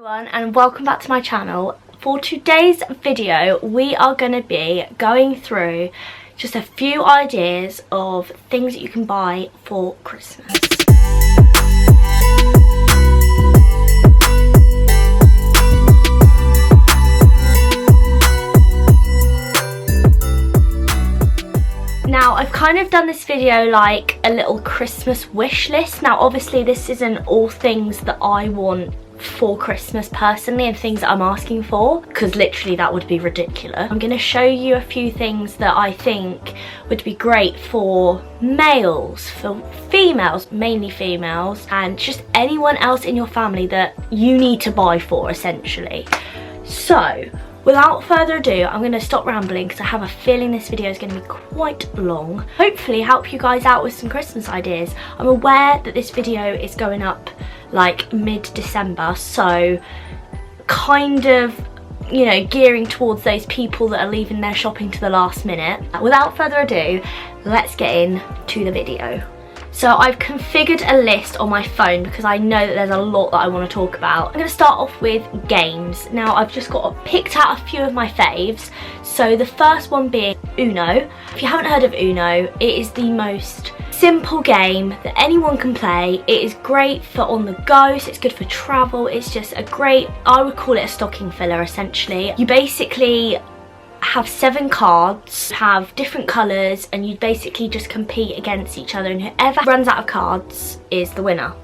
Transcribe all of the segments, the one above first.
Everyone, and welcome back to my channel. For today's video we are going to be going through just a few ideas of things that you can buy for Christmas. Now, I've kind of done this video like a little Christmas wish list. Now, obviously this isn't all things that I want for Christmas personally and things that I'm asking for, because literally that would be ridiculous. I'm going to show you a few things that I think would be great for males, for females, mainly females, and just anyone else in your family that you need to buy for, essentially. So without further ado, I'm going to stop rambling because I have a feeling this video is going to be quite long. Hopefully help you guys out with some Christmas ideas. I'm aware that this video is going up like mid-December, so kind of, you know, gearing towards those people that are leaving their shopping to the last minute. Without further ado, let's get into the video. So I've configured a list on my phone because I know that there's a lot that I want to talk about. I'm going to start off with games. Now, I've just picked out a few of my faves. So the first one being Uno. If you haven't heard of Uno, it is the most simple game that anyone can play. It is great for on the go, so it's good for travel. It's just a great, I would call it a stocking filler essentially. You basically have 7 cards, have different colours, and you basically just compete against each other, and whoever runs out of cards is the winner.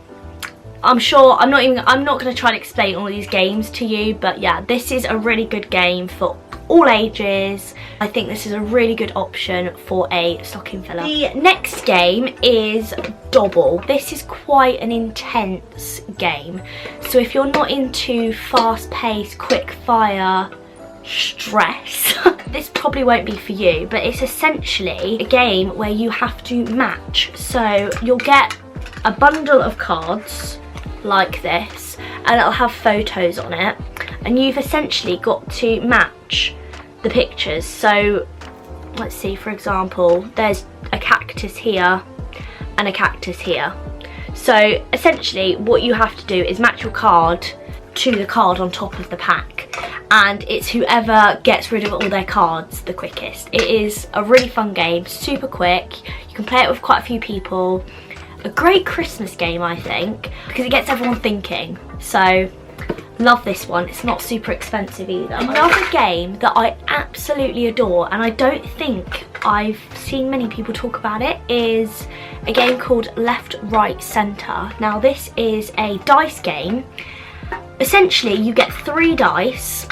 I'm not going to try and explain all these games to you, but yeah, this is a really good game for all ages. I think this is a really good option for a stocking filler. The next game is Dobble. This is quite an intense game, so if you're not into fast-paced, quick-fire stress, this probably won't be for you. But it's essentially a game where you have to match. So you'll get a bundle of cards like this, and it'll have photos on it, and you've essentially got to match the pictures. So let's see, for example, there's a cactus here and a cactus here. So essentially what you have to do is match your card to the card on top of the pack, and it's whoever gets rid of all their cards the quickest. It is a really fun game, super quick. You can play it with quite a few people. A great Christmas game, I think, because it gets everyone thinking. So love this one. It's not super expensive either. Another game that I absolutely adore, and I don't think I've seen many people talk about it, is a game called Left, Right, Centre. Now, this is a dice game. Essentially, you get 3 dice.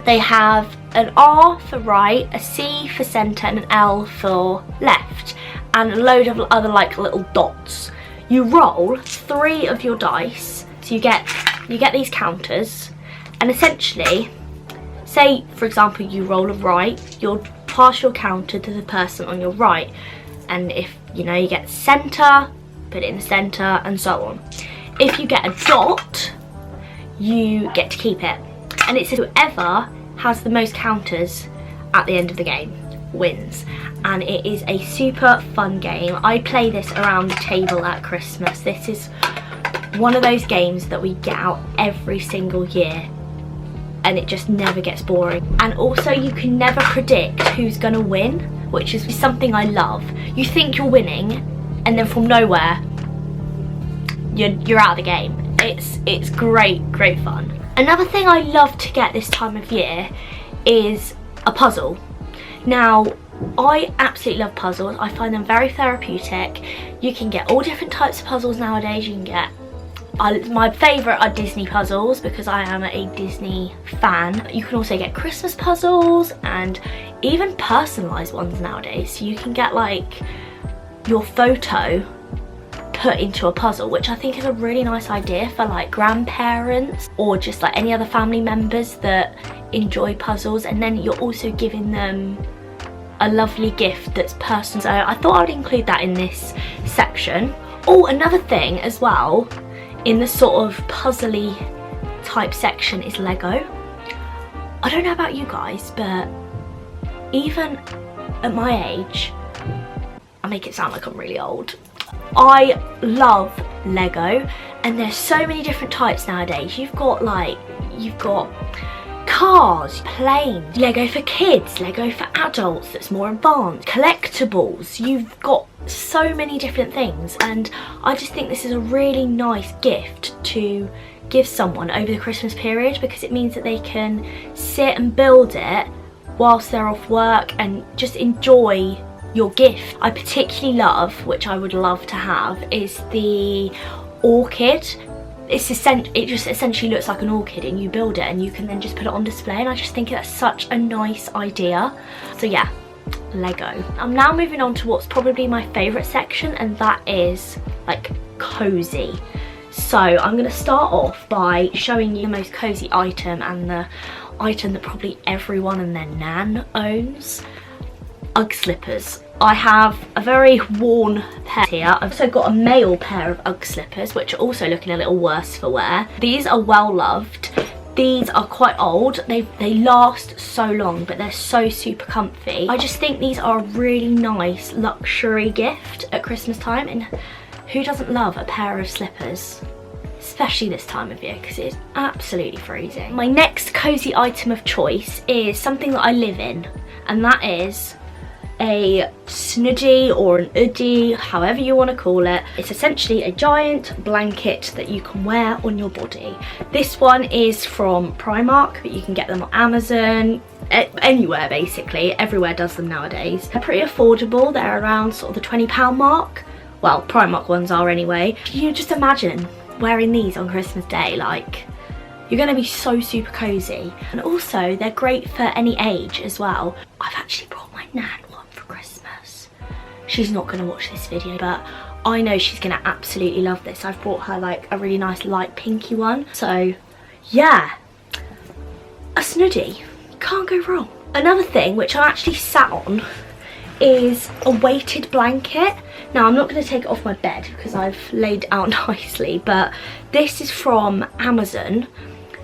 They have an R for right, a C for centre, and an L for left, and a load of other like little dots. You roll 3 of your dice, so you get these counters, and essentially, say for example you roll a right, you'll pass your counter to the person on your right, and if you know you get centre, put it in the centre, and so on. If you get a dot, you get to keep it, and it's whoever has the most counters at the end of the game wins. And it is a super fun game. I play this around the table at Christmas. This is one of those games that we get out every single year, and it just never gets boring. And also, you can never predict who's gonna win, which is something I love. You think you're winning, and then from nowhere you're out of the game. It's great fun. Another thing I love to get this time of year is a puzzle. Now, I absolutely love puzzles. I find them very therapeutic. You can get all different types of puzzles nowadays. You can get, my favourite are Disney puzzles because I am a Disney fan. You can also get Christmas puzzles and even personalised ones nowadays. So you can get like your photo put into a puzzle, which I think is a really nice idea for like grandparents or just like any other family members that enjoy puzzles, and then you're also giving them a lovely gift that's personal. So I thought I would include that in this section. Oh, another thing as well in the sort of puzzly type section is Lego. I don't know about you guys, but even at my age, I make it sound like I'm really old, I love Lego. And there's so many different types nowadays. You've got cars, planes, Lego for kids, Lego for adults that's more advanced, collectibles. You've got so many different things, and I just think this is a really nice gift to give someone over the Christmas period, because it means that they can sit and build it whilst they're off work and just enjoy your gift. I particularly love, which I would love to have, is the orchid. It just essentially looks like an orchid, and you build it and you can then just put it on display, and I just think that's such a nice idea. So yeah, Lego. I'm now moving on to what's probably my favourite section, and that is like cozy. So I'm going to start off by showing you the most cozy item, and the item that probably everyone and their nan owns. Ugg slippers. I have a very worn pair here. I've also got a male pair of Ugg slippers, which are also looking a little worse for wear. These are well loved. These are quite old. They last so long, but they're so super comfy. I just think these are a really nice luxury gift at Christmas time, and who doesn't love a pair of slippers? Especially this time of year, because it is absolutely freezing. My next cozy item of choice is something that I live in, and that is a snudgie or an hoodie, however you want to call it. It's essentially a giant blanket that you can wear on your body. This one is from Primark, but you can get them on Amazon, anywhere basically. Everywhere does them nowadays. They're pretty affordable. They're around sort of the £20 mark. Well, Primark ones are anyway. You just imagine wearing these on Christmas Day, like, you're going to be so super cozy. And also they're great for any age as well. I've actually brought my nan one for Christmas. She's not going to watch this video, but I know she's going to absolutely love this. I've brought her like a really nice light pinky one. So yeah, a snudie, can't go wrong. Another thing which I actually sat on is a weighted blanket. Now I'm not going to take it off my bed because I've laid it out nicely, but this is from Amazon.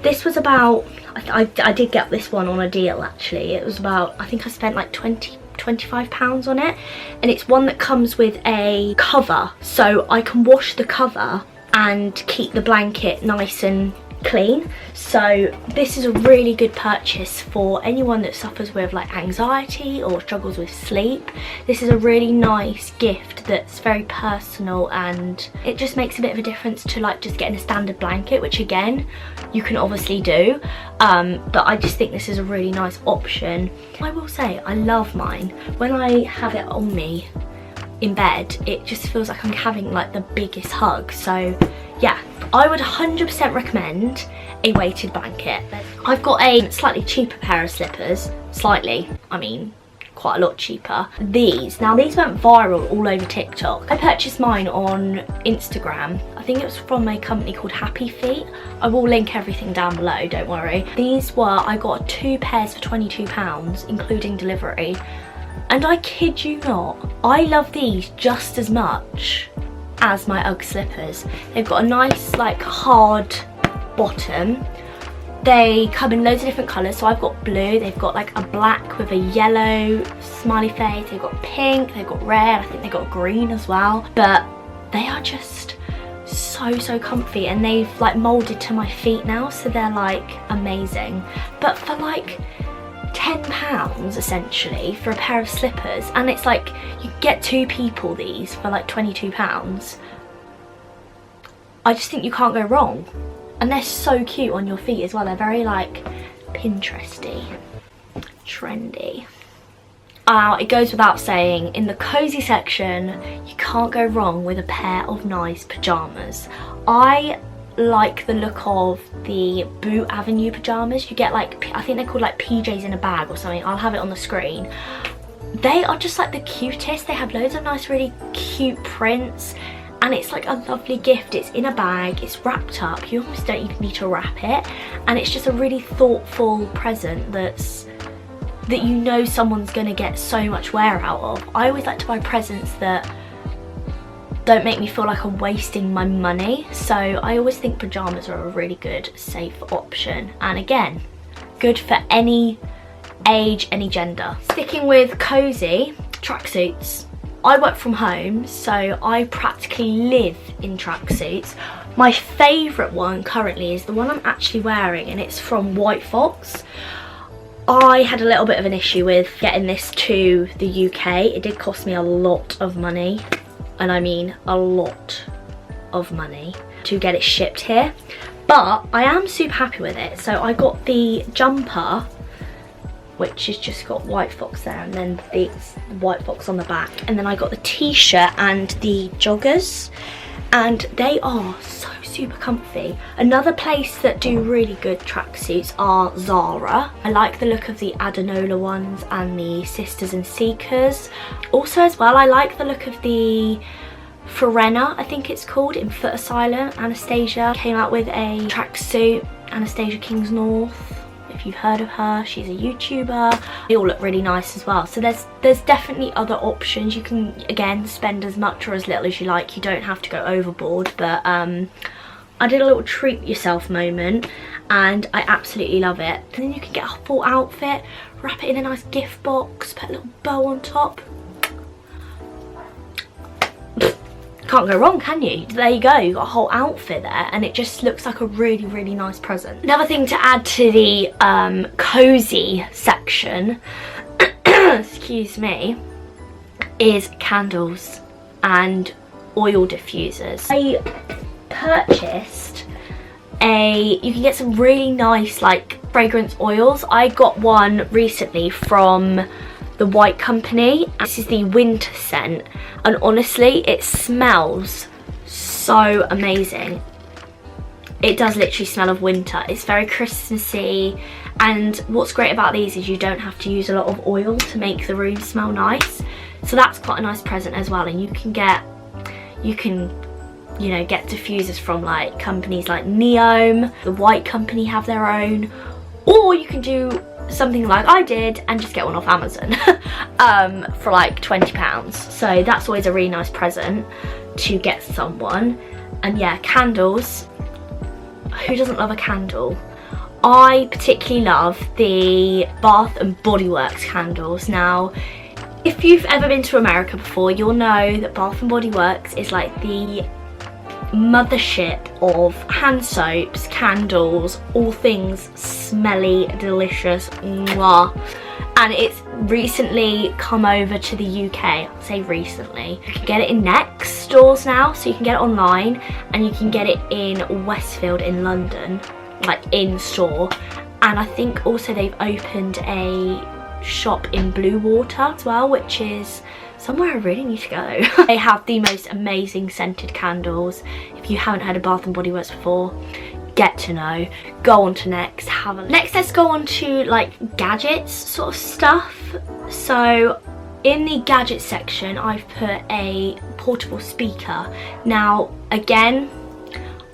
This was about, I did get this one on a deal actually. It was about, I think I spent like £25 on it, and it's one that comes with a cover, so I can wash the cover and keep the blanket nice and clean. So this is a really good purchase for anyone that suffers with like anxiety or struggles with sleep. This is a really nice gift that's very personal, and it just makes a bit of a difference to like just getting a standard blanket, which again you can obviously do, but I just think this is a really nice option. I will say I love mine. When I have it on me in bed, it just feels like I'm having like the biggest hug. So yeah, I would 100% recommend a weighted blanket. I've got a slightly cheaper pair of slippers. Slightly, I mean quite a lot cheaper. Now these went viral all over TikTok. I purchased mine on Instagram. I think it was from a company called Happy Feet. I will link everything down below, don't worry. I got 2 pairs for £22, including delivery. And I kid you not, I love these just as much as my Ugg slippers. They've got a nice like hard bottom. They come in loads of different colours, so I've got blue, they've got like a black with a yellow smiley face, they've got pink, they've got red, I think they've got green as well. But they are just so comfy, and they've like moulded to my feet now, so they're like amazing. But for like £10 essentially for a pair of slippers, and it's like you get 2 people these for like £22. I just think you can't go wrong, and they're so cute on your feet as well. They're very like Pinteresty, trendy. It goes without saying, in the cozy section you can't go wrong with a pair of nice pyjamas. I like the look of the Boot Avenue pyjamas. You get like, I think they're called like PJs in a bag or something. I'll have it on the screen. They are just like the cutest. They have loads of nice really cute prints, and it's like a lovely gift. It's in a bag, it's wrapped up, you almost don't even need to wrap it, and it's just a really thoughtful present that you know someone's gonna get so much wear out of. I always like to buy presents that don't make me feel like I'm wasting my money, so I always think pyjamas are a really good, safe option, and again, good for any age, any gender. Sticking with cozy, tracksuits. I work from home, so I practically live in tracksuits. My favourite one currently is the one I'm actually wearing, and it's from White Fox. I had a little bit of an issue with getting this to the UK. It did cost me a lot of money, and I mean a lot of money, to get it shipped here. But I am super happy with it. So I got the jumper, which has just got White Fox there, and then the White Fox on the back. And then I got the t-shirt and the joggers, and they are so super comfy. Another place that do really good tracksuits are Zara. I like the look of the Adenola ones and the Sisters and Seekers. Also as well, I like the look of the Forena, I think it's called, in Foot Asylum. Anastasia came out with a tracksuit, Anastasia Kingsnorth. If you've heard of her, she's a YouTuber. They all look really nice as well. So there's definitely other options. You can, again, spend as much or as little as you like. You don't have to go overboard. But I did a little treat yourself moment, and I absolutely love it. And then you can get a full outfit, wrap it in a nice gift box, put a little bow on top. Can't go wrong, can you? There you go, you got a whole outfit there, and it just looks like a really, really nice present. Another thing to add to the Cosy section, excuse me, is candles and oil diffusers. I purchased you can get some really nice like fragrance oils. I got one recently from the White Company. This is the winter scent, and honestly it smells so amazing. It does literally smell of winter. It's very Christmassy, and what's great about these is you don't have to use a lot of oil to make the room smell nice. So that's quite a nice present as well. And you can you know, get diffusers from like companies like Neom. The White Company have their own, or you can do something like I did and just get one off Amazon for like £20. So that's always a really nice present to get someone. And yeah, candles, who doesn't love a candle? I particularly love the Bath and Body Works candles. Now, if you've ever been to America before, you'll know that Bath and Body Works is like the mothership of hand soaps, candles, all things smelly, delicious, mwah. And it's recently come over to the UK. I'll say recently. You can get it in Next stores now, so you can get it online, and you can get it in Westfield in London, like in store. And I think also they've opened a shop in Bluewater as well, which is somewhere I really need to go. They have the most amazing scented candles. If you haven't heard of Bath and Body Works before, get to know. Go on to Next, have a look. Next, let's go on to like gadgets sort of stuff. So in the gadget section, I've put a portable speaker. Now, again,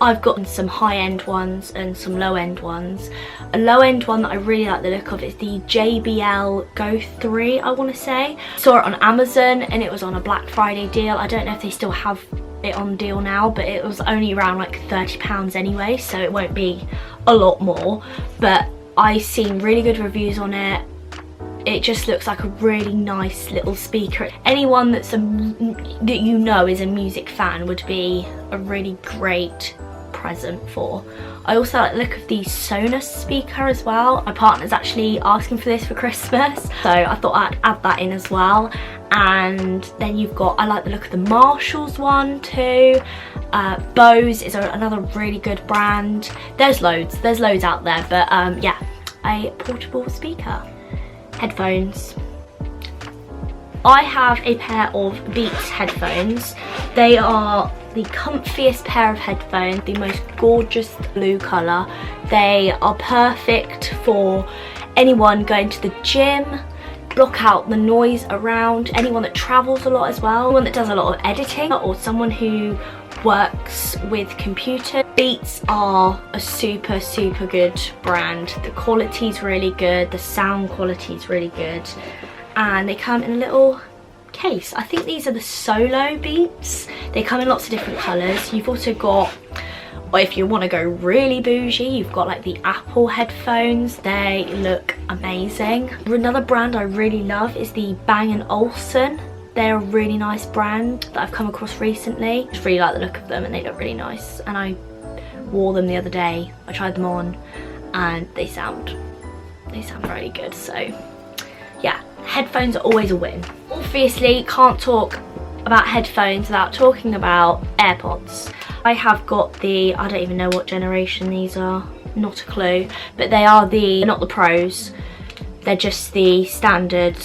I've gotten some high-end ones and some low-end ones. A low-end one that I really like the look of is the JBL Go 3, I want to say. Saw it on Amazon and it was on a Black Friday deal. I don't know if they still have it on deal now, but it was only around like £30 anyway, so it won't be a lot more. But I've seen really good reviews on it. It just looks like a really nice little speaker. Anyone that you know is a music fan would be a really great present for. I also like the look of the Sonos speaker as well. My partner's actually asking for this for Christmas, so I thought I'd add that in as well. And then you've got, I like the look of the Marshalls one too. Bose is another really good brand. There's loads out there, but yeah, a portable speaker. Headphones. I have a pair of Beats headphones. They are the comfiest pair of headphones, the most gorgeous blue colour. They are perfect for anyone going to the gym, block out the noise around, anyone that travels a lot as well, anyone that does a lot of editing, or someone who works with computer. Beats are a super good brand. The quality's really good, the sound quality is really good, and they come in a little case. I think these are the Solo Beats. They come in lots of different colours. You've also got, or if you want to go really bougie, you've got like the Apple headphones. They look amazing. Another brand I really love is the Bang & Olufsen. They're a really nice brand that I've come across recently. I just really like the look of them and they look really nice. And I wore them the other day. I tried them on and they sound really good. So yeah, headphones are always a win. Obviously can't talk about headphones without talking about AirPods. I have got the, I don't even know what generation these are, not a clue, but they are not the Pros, they're just the standard.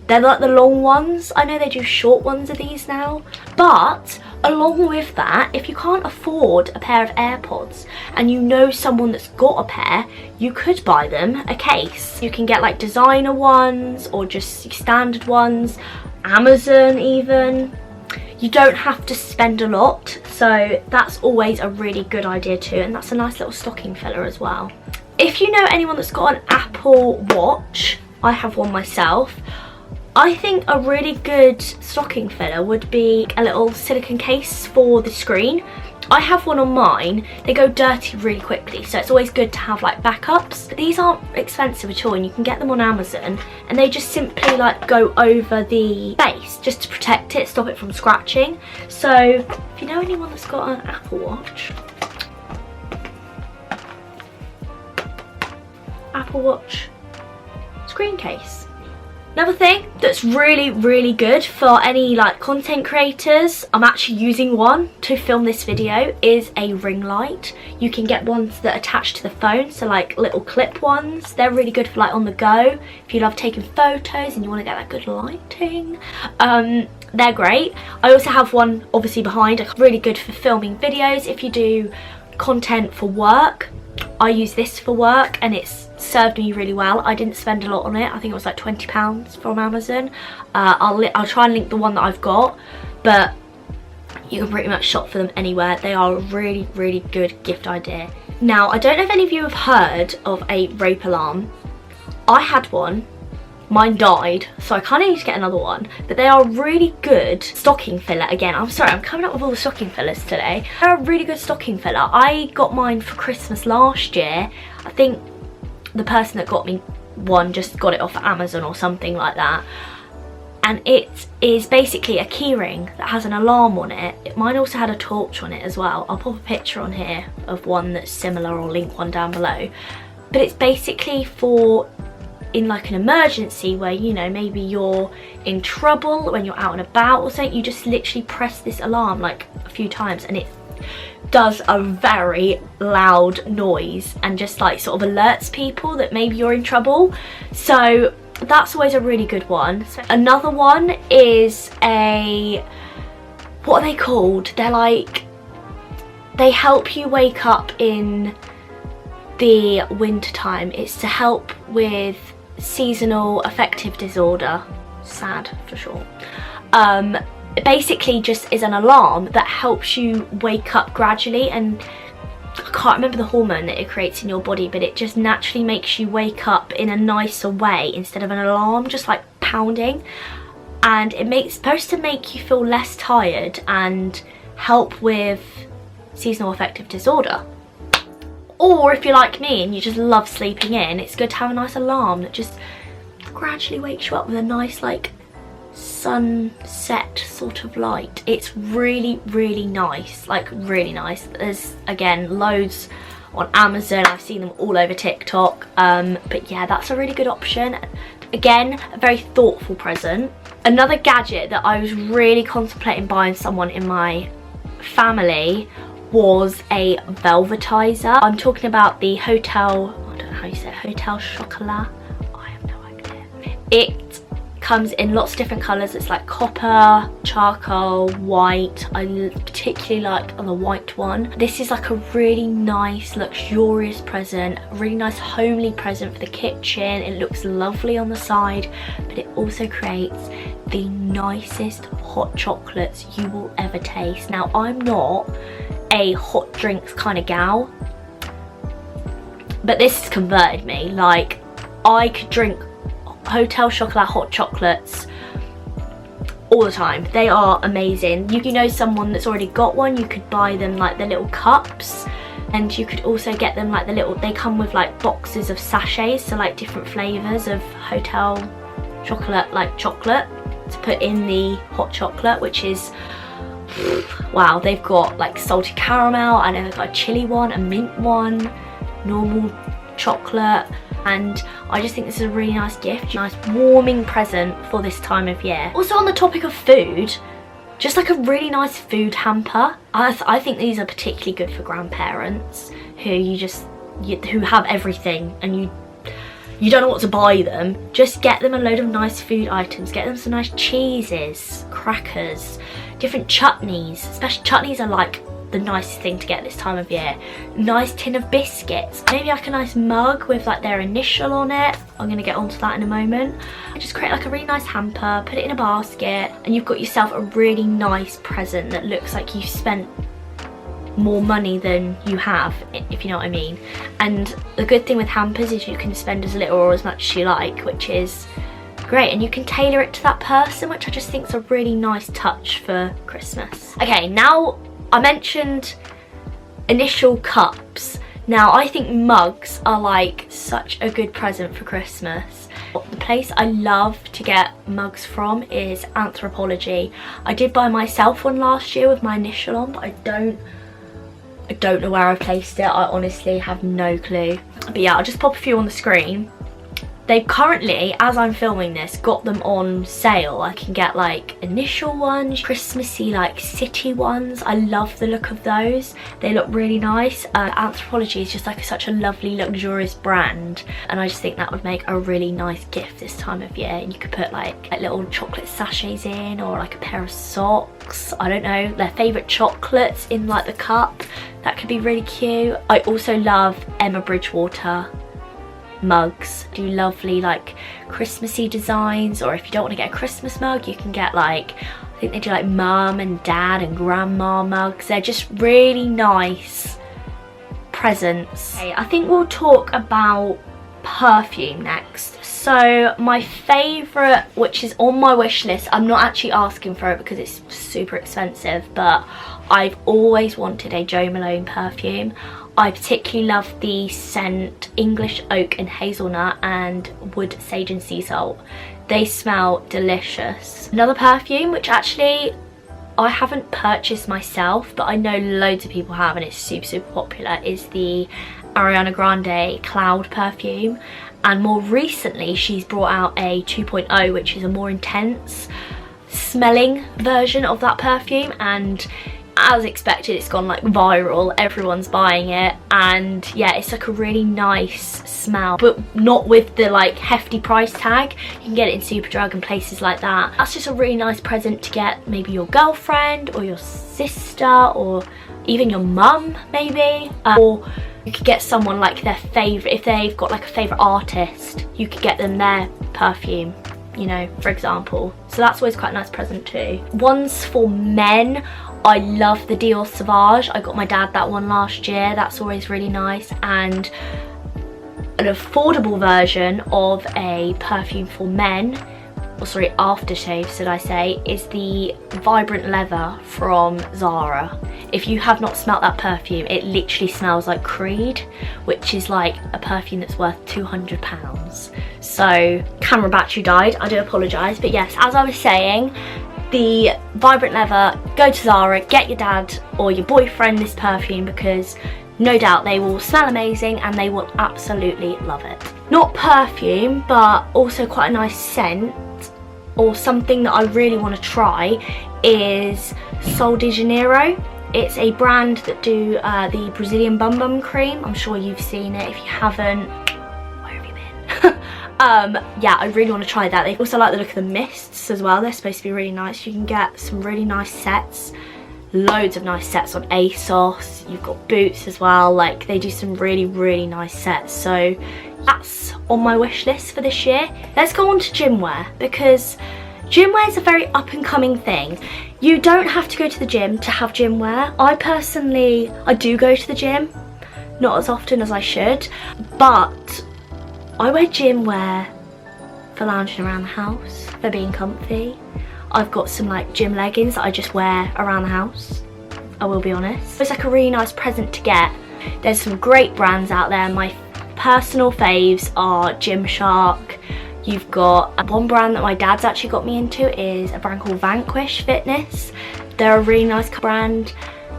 They're like the long ones. I know they do short ones of these now, but along with that, if you can't afford a pair of AirPods and you know someone that's got a pair, you could buy them a case. You can get like designer ones or just standard ones, Amazon even. You don't have to spend a lot, so that's always a really good idea too, and that's a nice little stocking filler as well. If you know anyone that's got an Apple Watch, I have one myself, I think a really good stocking filler would be a little silicone case for the screen. I have one on mine. They go dirty really quickly, so it's always good to have like backups. But these aren't expensive at all, and you can get them on Amazon, and they just simply like go over the base just to protect it, stop it from scratching. So if you know anyone that's got an Apple Watch, screen case. Another thing that's really good for any like content creators, I'm actually using one to film this video, is a ring light. You can get ones that attach to the phone, so like little clip ones. They're really good for like on the go, if you love taking photos and you want to get that good lighting. They're great. I also have one obviously behind, really good for filming videos. If you do content for work, I use this for work and it's served me really well. I didn't spend a lot on it. I think it was like £20 from Amazon. I'll try and link the one that I've got, but you can pretty much shop for them anywhere. They are a really good gift idea. Now, I don't know if any of you have heard of a rape alarm. I had one. Mine died, so I kind of need to get another one, but they are a really good stocking filler. Again, I'm sorry, I'm coming up with all the stocking fillers today. They're a really good stocking filler. I got mine for Christmas last year. I think the person that got me one just got it off Amazon or something like that, and it is basically a keyring that has an alarm on it. Mine also had a torch on it as well. I'll pop a picture on here of one that's similar or link one down below, but it's basically for in like an emergency where, you know, maybe you're in trouble when you're out and about or something. You just literally press this alarm like a few times and it does a very loud noise and just like sort of alerts people that maybe you're in trouble. So that's always a really good one. So another one is what are they called? They're like, they help you wake up in the winter time. It's to help with seasonal affective disorder, SAD for short. It basically just is an alarm that helps you wake up gradually, and I can't remember the hormone that it creates in your body, but it just naturally makes you wake up in a nicer way instead of an alarm just like pounding, and it's supposed to make you feel less tired and help with seasonal affective disorder. Or if you're like me and you just love sleeping in, it's good to have a nice alarm that just gradually wakes you up with a nice like sunset sort of light. It's really nice, like really nice. There's again loads on Amazon. I've seen them all over TikTok, but yeah, that's a really good option. Again, a very thoughtful present. Another gadget that I was really contemplating buying someone in my family was a velvetizer. I'm talking about the Hotel, I don't know how you say it, Hotel Chocolat. I have no idea. It comes in lots of different colours. It's like copper, charcoal, white. I particularly like the white one. This is like a really nice, luxurious present, a really nice homely present for the kitchen. It looks lovely on the side, but it also creates the nicest hot chocolates you will ever taste. Now, I'm not a hot drinks kind of gal, but this has converted me. Like, I could drink Hotel Chocolat hot chocolates all the time. They are amazing. You know someone that's already got one, you could buy them like the little cups, and you could also get them like the little, they come with like boxes of sachets, so like different flavors of Hotel Chocolat, like chocolate. to put in the hot chocolate, which is, wow, they've got like salted caramel, I know they've got a chili one, a mint one, normal chocolate, and I just think this is a really nice gift, nice warming present for this time of year. Also, on the topic of food, just like a really nice food hamper. I think these are particularly good for grandparents who have everything and you don't know what to buy them. Just get them a load of nice food items, get them some nice cheeses, crackers, different chutneys. Especially chutneys are like the nicest thing to get this time of year. Nice tin of biscuits, maybe like a nice mug with like their initial on it. I'm gonna get onto that in a moment. Just create like a really nice hamper, put it in a basket, and you've got yourself a really nice present that looks like you've spent more money than you have, if you know what I mean. And the good thing with hampers is you can spend as little or as much as you like, which is great, and you can tailor it to that person, which I just think is a really nice touch for Christmas. Okay, now I mentioned initial cups. Now I think mugs are like such a good present for Christmas. The place I love to get mugs from is Anthropology. I did buy myself one last year with my initial on, but I don't know where I placed it. I honestly have no clue. But yeah, I'll just pop a few on the screen. They've currently, as I'm filming this, got them on sale. I can get like initial ones, Christmassy like city ones. I love the look of those. They look really nice. Anthropology is just like such a lovely, luxurious brand, and I just think that would make a really nice gift this time of year. And you could put like little chocolate sachets in, or like a pair of socks. I don't know, their favourite chocolates in like the cup. That could be really cute. I also love Emma Bridgewater mugs. Do lovely like Christmassy designs, or if you don't want to get a Christmas mug, you can get like, I think they do like mum and dad and grandma mugs. They're just really nice presents. Okay, I think we'll talk about perfume next. So my favourite, which is on my wish list, I'm not actually asking for it because it's super expensive, but I've always wanted a Jo Malone perfume. I particularly love the scent English Oak and Hazelnut and Wood, Sage and Sea Salt. They smell delicious. Another perfume, which actually I haven't purchased myself, but I know loads of people have and it's super popular, is the Ariana Grande Cloud perfume. And more recently she's brought out a 2.0, which is a more intense smelling version of that perfume, and as expected it's gone like viral. Everyone's buying it, and yeah, it's like a really nice smell, but not with the like hefty price tag. You can get it in Superdrug and places like that. That's just a really nice present to get maybe your girlfriend or your sister or even your mum maybe, or you could get someone like their favourite, if they've got like a favourite artist, you could get them their perfume, you know, for example. So that's always quite a nice present too. Ones for men, I love the Dior Sauvage. I got my dad that one last year. That's always really nice. And an affordable version of a perfume for men, or sorry, aftershave should I say, is the Vibrant Leather from Zara. If you have not smelt that perfume, it literally smells like Creed, which is like a perfume that's worth £200. So, camera battery died, I do apologise. But yes, as I was saying, the Vibrant Leather, go to Zara, get your dad or your boyfriend this perfume, because no doubt they will smell amazing and they will absolutely love it. Not perfume, but also quite a nice scent, or something that I really want to try, is Sol de Janeiro. It's a brand that do the Brazilian Bum Bum Cream. I'm sure you've seen it. If you haven't, where have you been? Yeah, I really want to try that. They also like the look of the mists as well. They're supposed to be really nice. You can get some really nice sets, loads of nice sets on ASOS. You've got Boots as well. Like, they do some really nice sets. So that's on my wish list for this year. Let's go on to gymwear, because gymwear is a very up and coming thing. You don't have to go to the gym to have gymwear. I do go to the gym, not as often as I should, but I wear gymwear for lounging around the house, for being comfy. I've got some like gym leggings that I just wear around the house, I will be honest. It's like a really nice present to get. There's some great brands out there. My personal faves are Gymshark. You've got one brand that my dad's actually got me into is a brand called Vanquish Fitness. They're a really nice brand.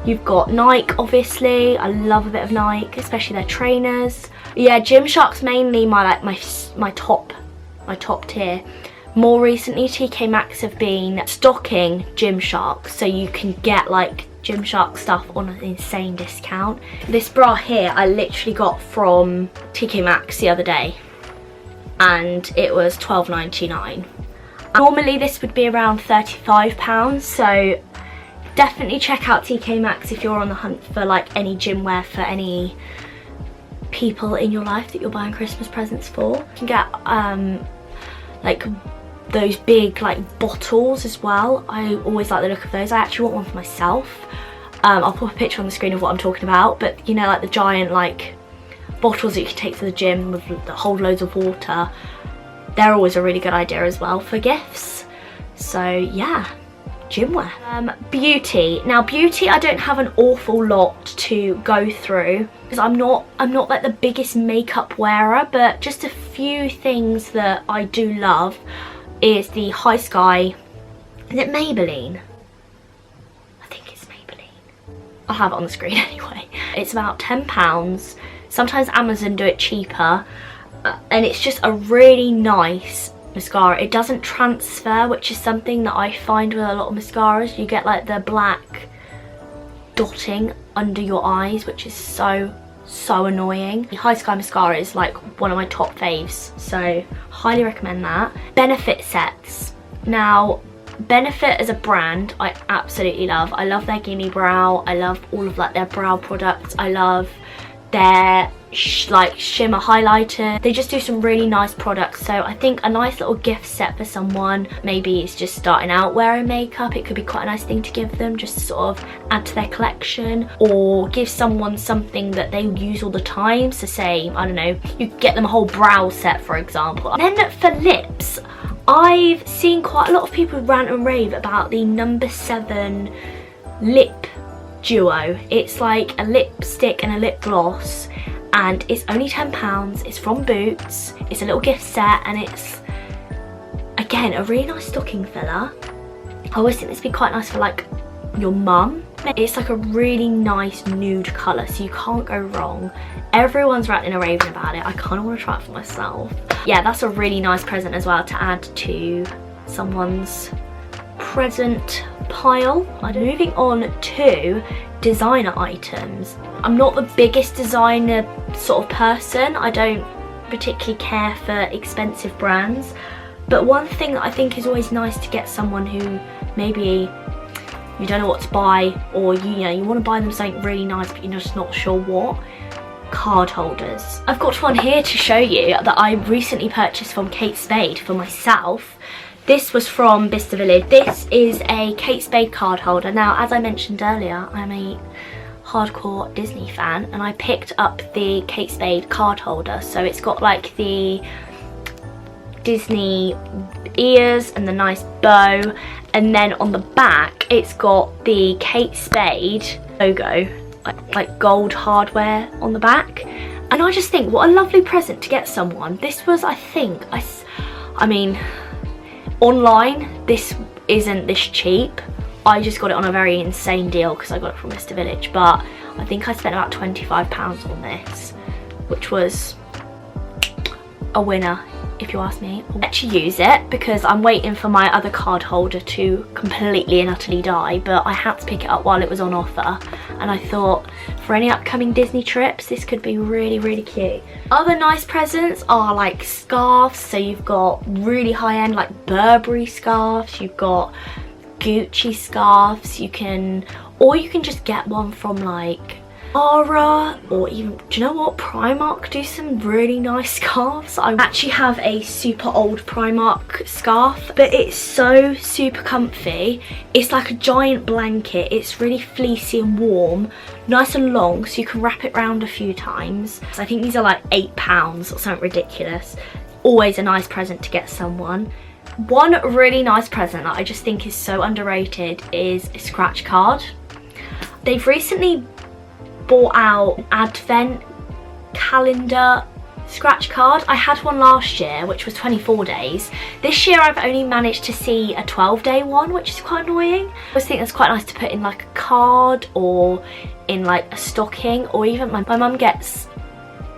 You've got Nike, obviously. I love a bit of Nike, especially their trainers. Yeah, Gymshark's mainly my top tier. More recently, TK Maxx have been stocking Gymshark, so you can get like Gymshark stuff on an insane discount. This bra here I literally got from TK Maxx the other day, and it was £12.99. Normally this would be around £35, so definitely check out TK Maxx if you're on the hunt for like any gym wear for any people in your life that you're buying Christmas presents for. You can get like those big like bottles as well. I always like the look of those. I actually want one for myself. I'll put a picture on the screen of what I'm talking about, but you know, like the giant like bottles that you can take to the gym with that hold loads of water. They're always a really good idea as well for gifts. So yeah, gymwear. Beauty. Now beauty, I don't have an awful lot to go through because I'm not like the biggest makeup wearer, but just a few things that I do love is the High Sky. Is it Maybelline? I think it's Maybelline. I'll have it on the screen anyway. It's about £10. Sometimes Amazon do it cheaper, and it's just a really nice mascara. It doesn't transfer, which is something that I find with a lot of mascaras. You get like the black dotting under your eyes, which is so annoying. The High Sky mascara is like one of my top faves, so highly recommend that. Benefit sets. Now Benefit as a brand I absolutely love. I love their Gimme Brow. I love all of like their brow products. I love their like shimmer highlighter. They just do some really nice products, so I think a nice little gift set for someone maybe is just starting out wearing makeup, it could be quite a nice thing to give them, just to sort of add to their collection, or give someone something that they use all the time. So say, I don't know, you get them a whole brow set for example. And then for lips, I've seen quite a lot of people rant and rave about the No. 7 lip duo. It's like a lipstick and a lip gloss, and it's only £10. It's from Boots. It's a little gift set, and it's again a really nice stocking filler. I always think this would be quite nice for like your mum. It's like a really nice nude colour, so you can't go wrong. Everyone's ranting and raving about it. I kind of want to try it for myself. Yeah, that's a really nice present as well to add to someone's present pile. Moving on to designer items. I'm not the biggest designer sort of person. I don't particularly care for expensive brands, but one thing that I think is always nice to get someone who maybe you don't know what to buy, or you know you want to buy them something really nice but you're just not sure what. Card holders. I've got one here to show you that I recently purchased from Kate Spade for myself. This was from Bicester Village. This is a Kate Spade card holder. Now, as I mentioned earlier, I'm a hardcore Disney fan, and I picked up the Kate Spade card holder. So it's got like the Disney ears and the nice bow, and then on the back it's got the Kate Spade logo, like gold hardware on the back. And I just think what a lovely present to get someone. This was, I think, I mean, online this isn't this cheap. I just got it on a very insane deal because I got it from Mr. Village, but I think I spent about £25 on this, which was a winner if you ask me. I'll actually use it because I'm waiting for my other card holder to completely and utterly die, but I had to pick it up while it was on offer, and I thought for any upcoming Disney trips this could be really cute. Other nice presents are like scarves. So you've got really high-end like Burberry scarves, you've got Gucci scarves, you can just get one from like Zara, or even, do you know what, Primark do some really nice scarves. I actually have a super old Primark scarf, but it's so super comfy. It's like a giant blanket. It's really fleecy and warm, nice and long, so you can wrap it around a few times. So I think these are like £8 or something ridiculous. Always a nice present to get someone. One really nice present that I just think is so underrated is a scratch card. They've recently bought out advent calendar scratch card. I had one last year which was 24 days. This year I've only managed to see a 12-day one, which is quite annoying. I always think that's quite nice to put in like a card or in like a stocking, or even my mum gets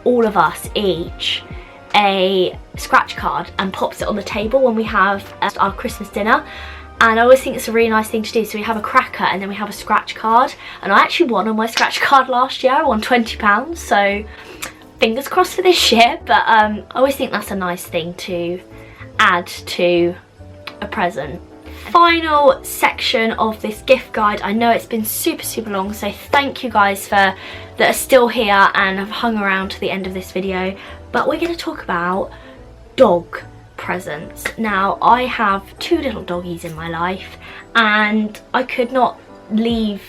all of us each a scratch card and pops it on the table when we have our Christmas dinner. And I always think it's a really nice thing to do. So we have a cracker and then we have a scratch card. And I actually won on my scratch card last year. I won £20. So fingers crossed for this year. But I always think that's a nice thing to add to a present. Final section of this gift guide. I know it's been super long, so thank you guys that are still here and have hung around to the end of this video. But we're going to talk about dog presents. Now, I have 2 little doggies in my life and I could not leave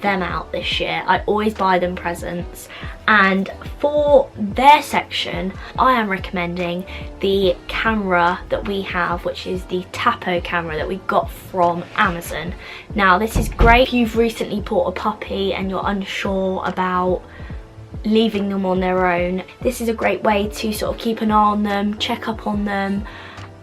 them out this year. I always buy them presents, and for their section I am recommending the camera that we have, which is the Tapo camera that we got from Amazon. Now, this is great if you've recently bought a puppy and you're unsure about leaving them on their own. This is a great way to sort of keep an eye on them, check up on them,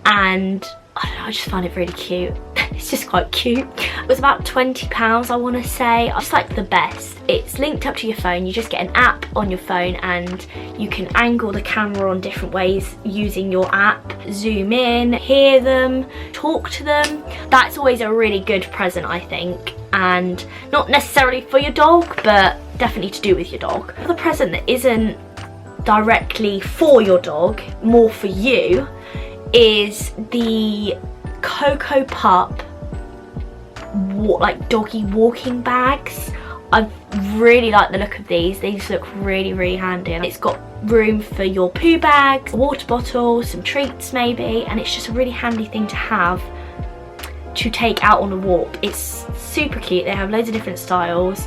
and I don't know, I just find it really cute. It's just quite cute. It was about £20, I want to say. I just like the best. It's linked up to your phone. You just get an app on your phone and you can angle the camera on different ways using your app. Zoom in, hear them, talk to them. That's always a really good present, I think. And not necessarily for your dog, but definitely to do with your dog. The present that isn't directly for your dog, more for you, is the Coco Pup like doggy walking bags. I really like the look of these. These look really handy, and it's got room for your poo bags, a water bottle, some treats maybe, and it's just a really handy thing to have to take out on a walk. It's super cute. They have loads of different styles,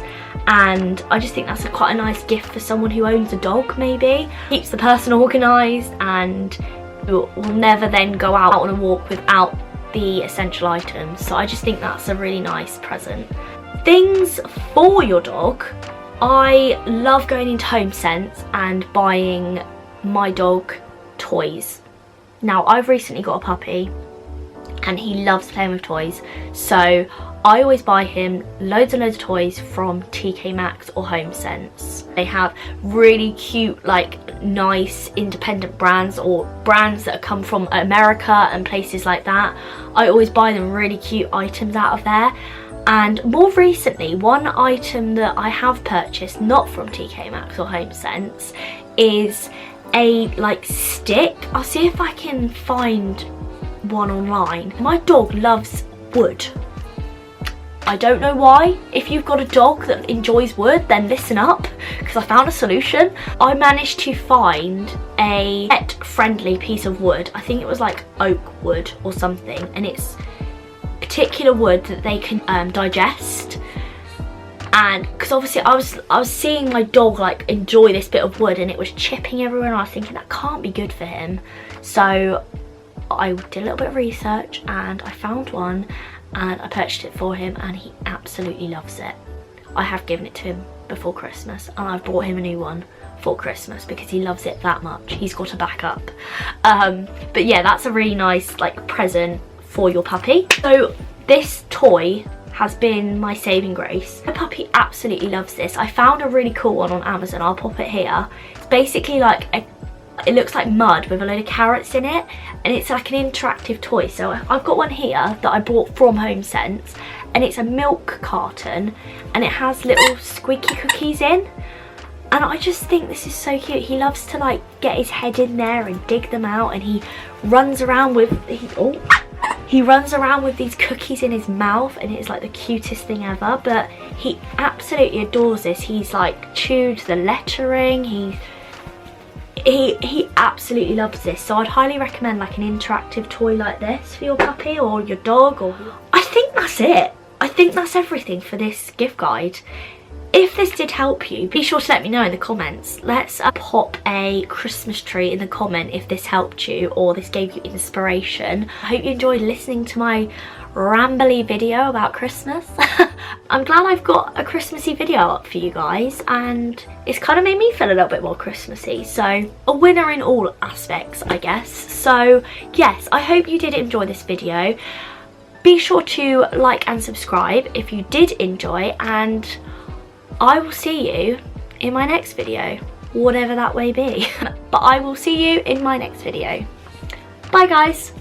and I just think that's quite a nice gift for someone who owns a dog maybe. Keeps the person organised and will never then go out on a walk without the essential items. So I just think that's a really nice present. Things for your dog. I love going into HomeSense and buying my dog toys. Now, I've recently got a puppy and he loves playing with toys, so I always buy him loads and loads of toys from TK Maxx or HomeSense. They have really cute, like nice independent brands, or brands that come from America and places like that. I always buy them really cute items out of there. And more recently, one item that I have purchased, not from TK Maxx or HomeSense, is a like stick. I'll see if I can find one online. My dog loves wood. I don't know why. If you've got a dog that enjoys wood, then listen up, because I found a solution. I managed to find a pet-friendly piece of wood. I think it was like oak wood or something, and it's particular wood that they can digest. And because obviously I was seeing my dog like enjoy this bit of wood, and it was chipping everywhere, and I was thinking that can't be good for him. So I did a little bit of research and I found one, and I purchased it for him, and he absolutely loves it. I have given it to him before Christmas, and I've bought him a new one for Christmas because he loves it that much. He's got a backup. But yeah, that's a really nice like present for your puppy. So this toy has been my saving grace. My puppy absolutely loves this. I found a really cool one on Amazon. I'll pop it here. It's basically like it looks like mud with a load of carrots in it, and it's like an interactive toy. So I've got one here that I bought from HomeSense, and it's a milk carton, and it has little squeaky cookies in, and I just think this is so cute. He loves to like get his head in there and dig them out, and he runs around with he runs around with these cookies in his mouth, and it's like the cutest thing ever. But he absolutely adores this. He's like chewed the lettering. He absolutely loves this, so I'd highly recommend like an interactive toy like this for your puppy or your dog. Or I think that's it. I think that's everything for this gift guide. if this did help you, be sure to let me know in the comments. Let's pop a Christmas tree in the comment if this helped you or this gave you inspiration. I hope you enjoyed listening to my rambly video about Christmas. I'm glad I've got a Christmassy video up for you guys, and it's kind of made me feel a little bit more Christmassy, so a winner in all aspects, I guess. So yes, I hope you did enjoy this video. Be sure to like and subscribe if you did enjoy, and I will see you in my next video, whatever that may be. But I will see you in my next video. Bye guys.